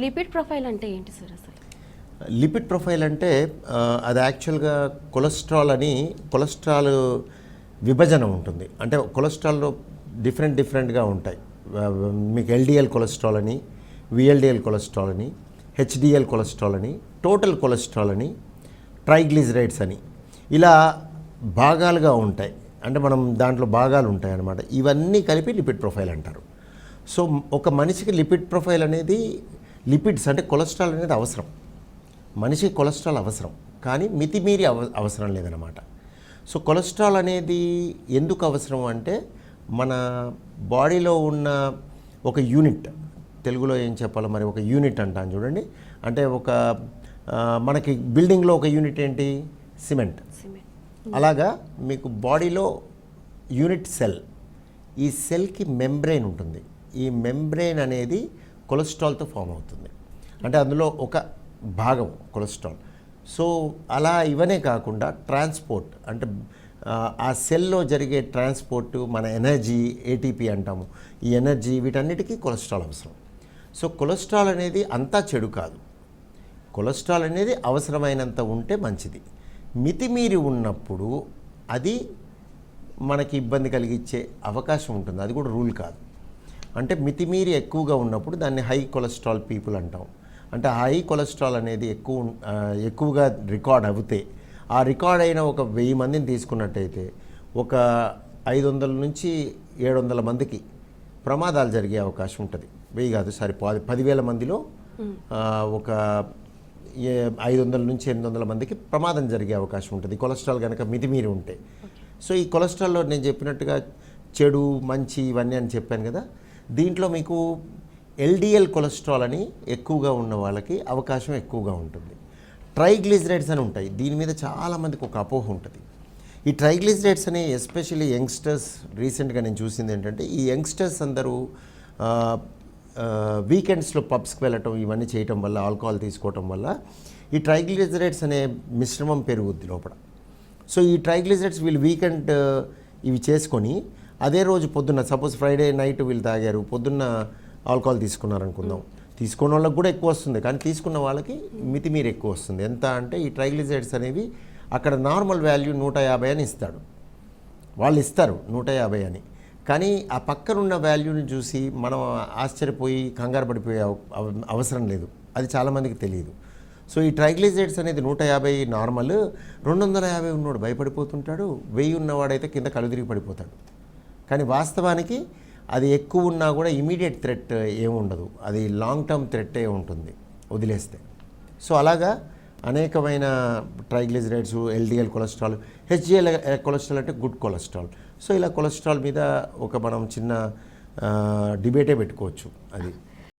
Lipid profile అంటే ఏంటి sir అసలు? లిపిడ్ ప్రొఫైల్ అంటే అది యాక్చువల్గా కొలెస్ట్రాల్ విభజన ఉంటుంది. అంటే కొలెస్ట్రాల్లో డిఫరెంట్గా ఉంటాయి. మీకు ఎల్డిఎల్ కొలెస్ట్రాల్ అని, విఎల్డిఎల్ కొలెస్ట్రాల్ అని, హెచ్డిఎల్ కొలెస్ట్రాల్ అని, టోటల్ కొలెస్ట్రాల్ అని, ట్రైగ్లిజరైడ్స్ అని, ఇలా భాగాలుగా ఉంటాయి. అంటే మనం దాంట్లో భాగాలు ఉంటాయి అన్నమాట. ఇవన్నీ కలిపి లిపిడ్ ప్రొఫైల్ అంటారు. సో ఒక మనిషికి లిపిడ్ ప్రొఫైల్ అనేది, లిపిడ్స్ అంటే కొలెస్ట్రాల్ అనేది అవసరం. మనిషికి కొలెస్ట్రాల్ అవసరం, కానీ మితిమీరి అవసరం లేదన్నమాట. సో కొలెస్ట్రాల్ అనేది ఎందుకు అవసరం అంటే, మన బాడీలో ఉన్న ఒక యూనిట్, తెలుగులో ఏం చెప్పాలో మరి, ఒక యూనిట్ అంటాను చూడండి. అంటే మనకి బిల్డింగ్లో ఒక యూనిట్ ఏంటి? సిమెంట్. అలాగా మీకు బాడీలో యూనిట్ సెల్. ఈ సెల్కి మెంబ్రెయిన్ ఉంటుంది. ఈ మెంబ్రెయిన్ అనేది కొలెస్ట్రాల్తో ఫామ్ అవుతుంది. అంటే అందులో ఒక భాగం కొలెస్ట్రాల్. సో అలా ఇవనే కాకుండా ట్రాన్స్పోర్ట్, అంటే ఆ సెల్లో జరిగే ట్రాన్స్పోర్ట్, మన ఎనర్జీ, ఏటీపీ అంటాము, ఈ ఎనర్జీ, వీటన్నిటికీ కొలెస్ట్రాల్ అవసరం. సో కొలెస్ట్రాల్ అనేది అంతా చెడు కాదు. కొలెస్ట్రాల్ అనేది అవసరమైనంత ఉంటే మంచిది. మితిమీరి ఉన్నప్పుడు అది మనకి ఇబ్బంది కలిగించే అవకాశం ఉంటుంది. అది కూడా రూల్ కాదు. అంటే మితిమీరి ఎక్కువగా ఉన్నప్పుడు దాన్ని హై కొలెస్ట్రాల్ పీపుల్ అంటాం. అంటే హై కొలెస్ట్రాల్ అనేది ఎక్కువగా రికార్డ్ అవుతే, ఆ రికార్డ్ అయిన ఒక 1000 మందిని తీసుకున్నట్టయితే ఒక 500 నుంచి 700 మందికి ప్రమాదాలు జరిగే అవకాశం ఉంటుంది. 1000 కాదు, సారీ, 10,000 మందిలో ఒక 500 నుంచి 800 మందికి ప్రమాదం జరిగే అవకాశం ఉంటుంది, కొలెస్ట్రాల్ కనుక మితిమీరి ఉంటే. సో ఈ కొలెస్ట్రాల్లో నేను చెప్పినట్టుగా చెడు, మంచి, ఇవన్నీ అని చెప్పాను కదా. దీంట్లో మీకు ఎల్డిఎల్ కొలెస్ట్రాల్ అని ఎక్కువగా ఉన్న వాళ్ళకి అవకాశం ఎక్కువగా ఉంటుంది. ట్రైగ్లిజరైడ్స్ అని ఉంటాయి. దీని మీద చాలామందికి ఒక అపోహ ఉంటుంది. ఈ ట్రైగ్లిజరైడ్స్ అని ఎస్పెషల్లీ యంగ్స్టర్స్, రీసెంట్గా నేను చూసింది ఏంటంటే, ఈ యంగ్స్టర్స్ అందరూ వీకెండ్స్లో పబ్స్కి వెళ్ళటం, ఇవన్నీ చేయటం వల్ల, ఆల్కహాల్ తీసుకోవటం వల్ల ఈ ట్రైగ్లిజరైడ్స్ అనే మిశ్రమం పెరుగుద్ది లోపల. సో ఈ ట్రైగ్లిజరైడ్స్ వీళ్ళు వీకెండ్ ఇవి చేసుకొని అదే రోజు పొద్దున్న, సపోజ్ ఫ్రైడే నైట్ వీళ్ళు తాగారు, పొద్దున్న ఆల్కహాల్ తీసుకున్నారు అనుకుందాం. తీసుకున్న వాళ్ళకి కూడా ఎక్కువ వస్తుంది, కానీ తీసుకున్న వాళ్ళకి మితిమీరి ఎక్కువ వస్తుంది. ఎంత అంటే ఈ ట్రైగ్లిజరైడ్స్ అనేవి అక్కడ నార్మల్ వాల్యూ 150 అని ఇస్తాడు, వాళ్ళు ఇస్తారు 150 అని. కానీ ఆ పక్కనున్న వాల్యూని చూసి మనం ఆశ్చర్యపోయి కంగారు పడిపోయే అవసరం లేదు. అది చాలామందికి తెలియదు. సో ఈ ట్రైగ్లిజరైడ్స్ అనేది 150 నార్మల్, 250 ఉన్నవాడు భయపడిపోతుంటాడు, 1000 ఉన్నవాడైతే కింద కలుదిరిగి పడిపోతాడు. కానీ వాస్తవానికి అది ఎక్కువ ఉన్నా కూడా ఇమీడియట్ థ్రెట్ ఏముండదు, అది లాంగ్ టర్మ్ థ్రెట్టే ఉంటుంది వదిలేస్తే. సో అలాగా అనేకమైన triglycerides, LDL cholesterol, HDL cholesterol అంటే గుడ్ కొలెస్ట్రాల్. సో ఇలా కొలెస్ట్రాల్ మీద మనం చిన్న డిబేటే పెట్టుకోవచ్చు. అది